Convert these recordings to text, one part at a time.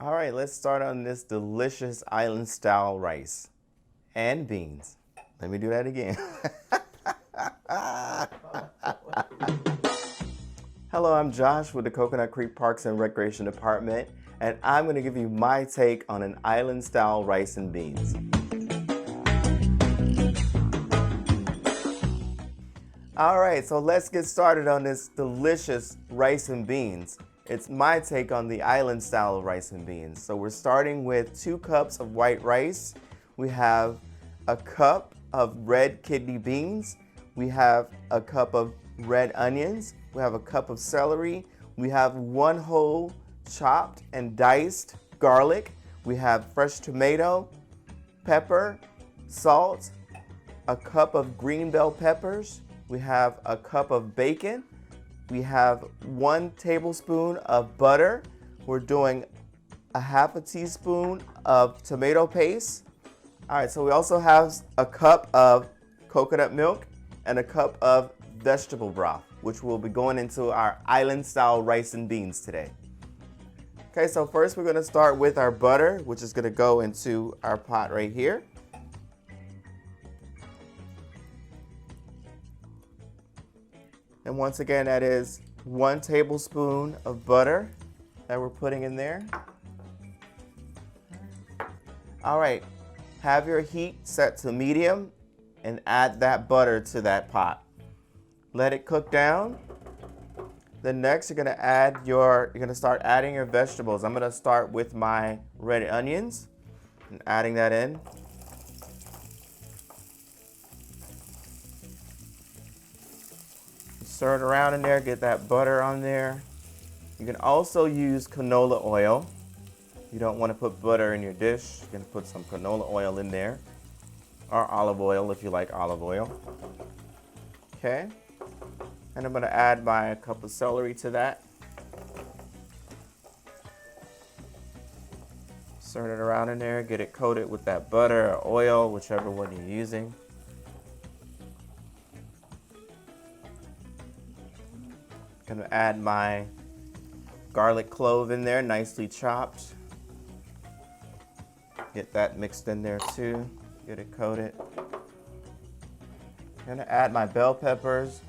All right, let's start on this delicious island style rice and beans. Let me do that again. Hello, I'm Josh with the Coconut Creek Parks and Recreation Department, and I'm going to give you my take on an island style rice and beans. All right, so let's get started on this delicious rice and beans. It's my take on the island style of rice and beans. So we're starting with 2 cups of white rice. We have a cup of red kidney beans. We have a cup of red onions. We have a cup of celery. We have 1 whole chopped and diced garlic. We have fresh tomato, pepper, salt, a cup of green bell peppers. We have a cup of bacon. We have 1 tablespoon of butter. We're doing a half a teaspoon of tomato paste. All right, so we also have a cup of coconut milk and a cup of vegetable broth, which will be going into our island style rice and beans today. Okay, so first we're gonna start with our butter, which is gonna go into our pot right here. And once again, that is 1 tablespoon of butter that we're putting in there. All right, have your heat set to medium and add that butter to that pot. Let it cook down. Then next you're gonna start adding your vegetables. I'm gonna start with my red onions and adding that in. Stir it around in there, get that butter on there. You can also use canola oil. You don't want to put butter in your dish. You can put some canola oil in there, or olive oil if you like olive oil. Okay, and I'm going to add my cup of celery to that. Stir it around in there, get it coated with that butter or oil, whichever one you're using. Gonna add my garlic clove in there, nicely chopped. Get that mixed in there too. Get it coated. Gonna add my bell peppers.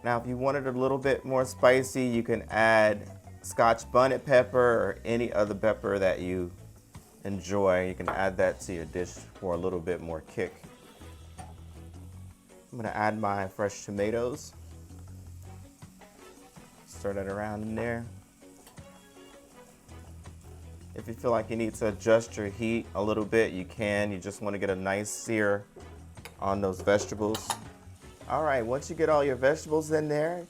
Now, if you wanted a little bit more spicy, you can add Scotch bonnet pepper or any other pepper that you enjoy. You can add that to your dish for a little bit more kick. I'm gonna add my fresh tomatoes. Stir that around in there. If you feel like you need to adjust your heat a little bit, you can. You just want to get a nice sear on those vegetables. All right, once you get all your vegetables in there,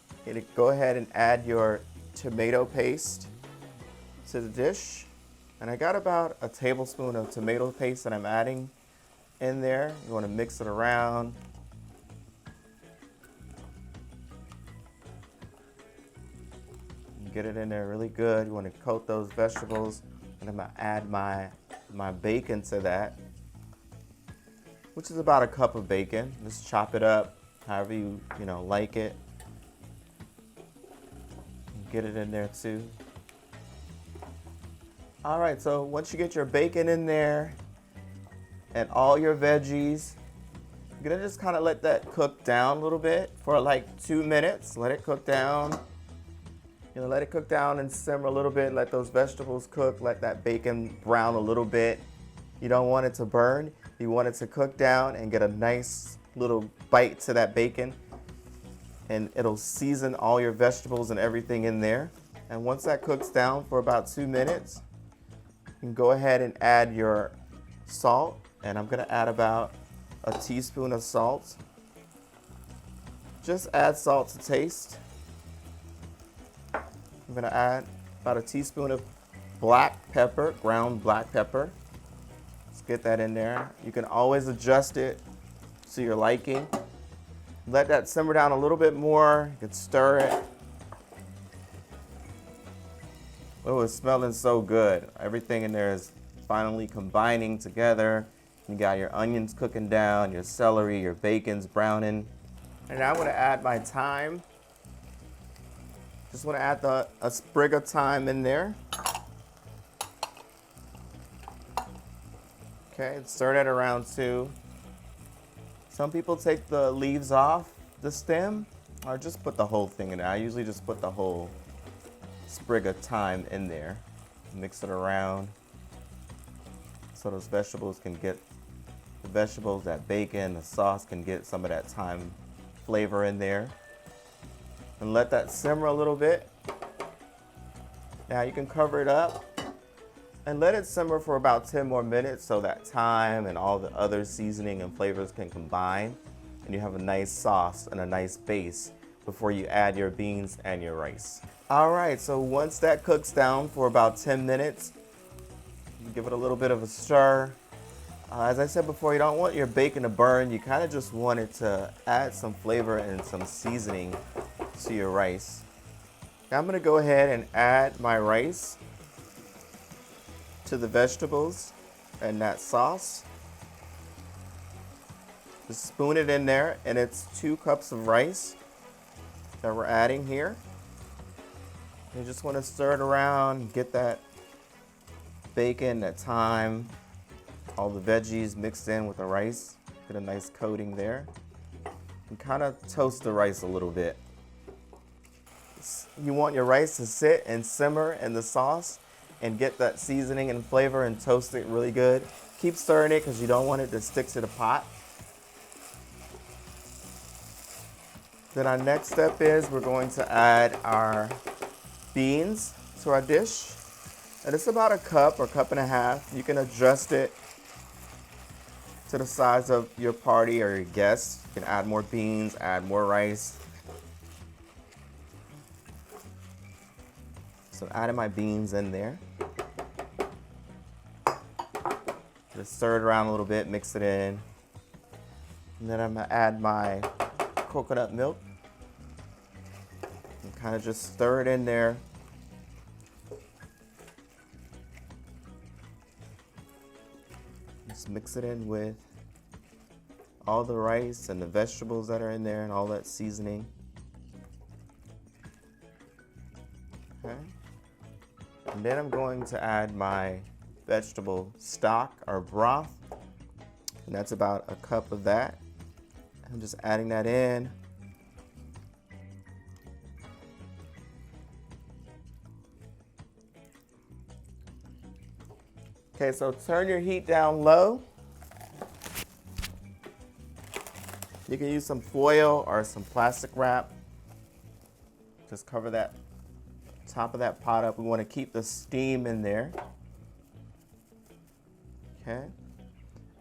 go ahead and add your tomato paste to the dish. And I got about a tablespoon of tomato paste that I'm adding in there. You want to mix it around. Get it in there really good. You want to coat those vegetables, and I'm gonna add my bacon to that, which is about a cup of bacon. Just chop it up however you like it. Get it in there too. All right, so once you get your bacon in there and all your veggies, you're gonna just kind of let that cook down a little bit for like 2 minutes. Let it cook down. Let it cook down and simmer a little bit. Let those vegetables cook. Let that bacon brown a little bit. You don't want it to burn. You want it to cook down and get a nice little bite to that bacon. And it'll season all your vegetables and everything in there. And once that cooks down for about 2 minutes, you can go ahead and add your salt. And I'm gonna add about a teaspoon of salt. Just add salt to taste. I'm gonna add about a teaspoon of black pepper, ground black pepper. Let's get that in there. You can always adjust it to your liking. Let that simmer down a little bit more. You can stir it. Oh, it's smelling so good. Everything in there is finally combining together. You got your onions cooking down, your celery, your bacon's browning. And now I'm gonna add my thyme. Just want to add a sprig of thyme in there. Okay, stir that around too. Some people take the leaves off the stem or just put the whole thing in there. I usually just put the whole sprig of thyme in there. Mix it around so those vegetables can get the vegetables, that bacon, the sauce can get some of that thyme flavor in there. And let that simmer a little bit. Now you can cover it up and let it simmer for about 10 more minutes so that thyme and all the other seasoning and flavors can combine and you have a nice sauce and a nice base before you add your beans and your rice. All right, so once that cooks down for about 10 minutes, give it a little bit of a stir. As I said before, you don't want your bacon to burn. You kind of just want it to add some flavor and some seasoning to your rice. Now I'm gonna go ahead and add my rice to the vegetables and that sauce. Just spoon it in there, and it's 2 cups of rice that we're adding here. You just want to stir it around, get that bacon, that thyme, all the veggies mixed in with the rice. Get a nice coating there. And kind of toast the rice a little bit. You want your rice to sit and simmer in the sauce and get that seasoning and flavor and toast it really good. Keep stirring it because you don't want it to stick to the pot. Then our next step is we're going to add our beans to our dish. And it's about a cup or cup and a half. You can adjust it to the size of your party or your guests. You can add more beans, add more rice. So adding my beans in there. Just stir it around a little bit, mix it in. And then I'm gonna add my coconut milk. And kind of just stir it in there. Just mix it in with all the rice and the vegetables that are in there and all that seasoning. Okay. And then I'm going to add my vegetable stock or broth. And that's about a cup of that. I'm just adding that in. Okay, so turn your heat down low. You can use some foil or some plastic wrap. Just cover that top of that pot up. We want to keep the steam in there. Okay.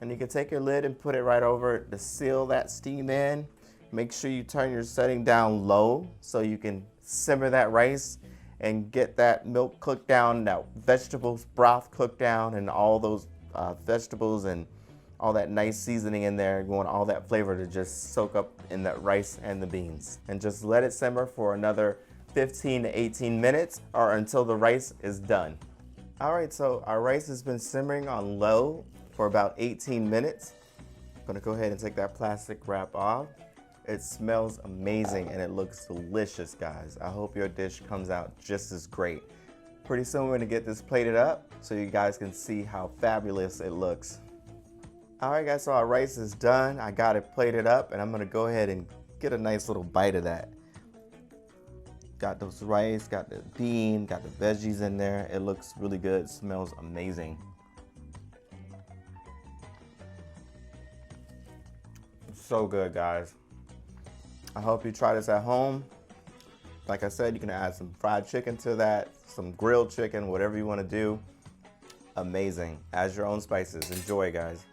And you can take your lid and put it right over it to seal that steam in. Make sure you turn your setting down low so you can simmer that rice and get that milk cooked down, that vegetables broth cooked down, and all those vegetables and all that nice seasoning in there. You want all that flavor to just soak up in that rice and the beans. And just let it simmer for another 15 to 18 minutes or until the rice is done. All right, so our rice has been simmering on low for about 18 minutes. I'm gonna go ahead and take that plastic wrap off. It smells amazing and it looks delicious, guys. I hope your dish comes out just as great. Pretty soon we're gonna get this plated up so you guys can see how fabulous it looks. All right, guys, so our rice is done. I got it plated up and I'm gonna go ahead and get a nice little bite of that. Got those rice, got the bean, got the veggies in there. It looks really good, it smells amazing. So good, guys. I hope you try this at home. Like I said, you can add some fried chicken to that, some grilled chicken, whatever you want to do. Amazing. Add your own spices. Enjoy, guys.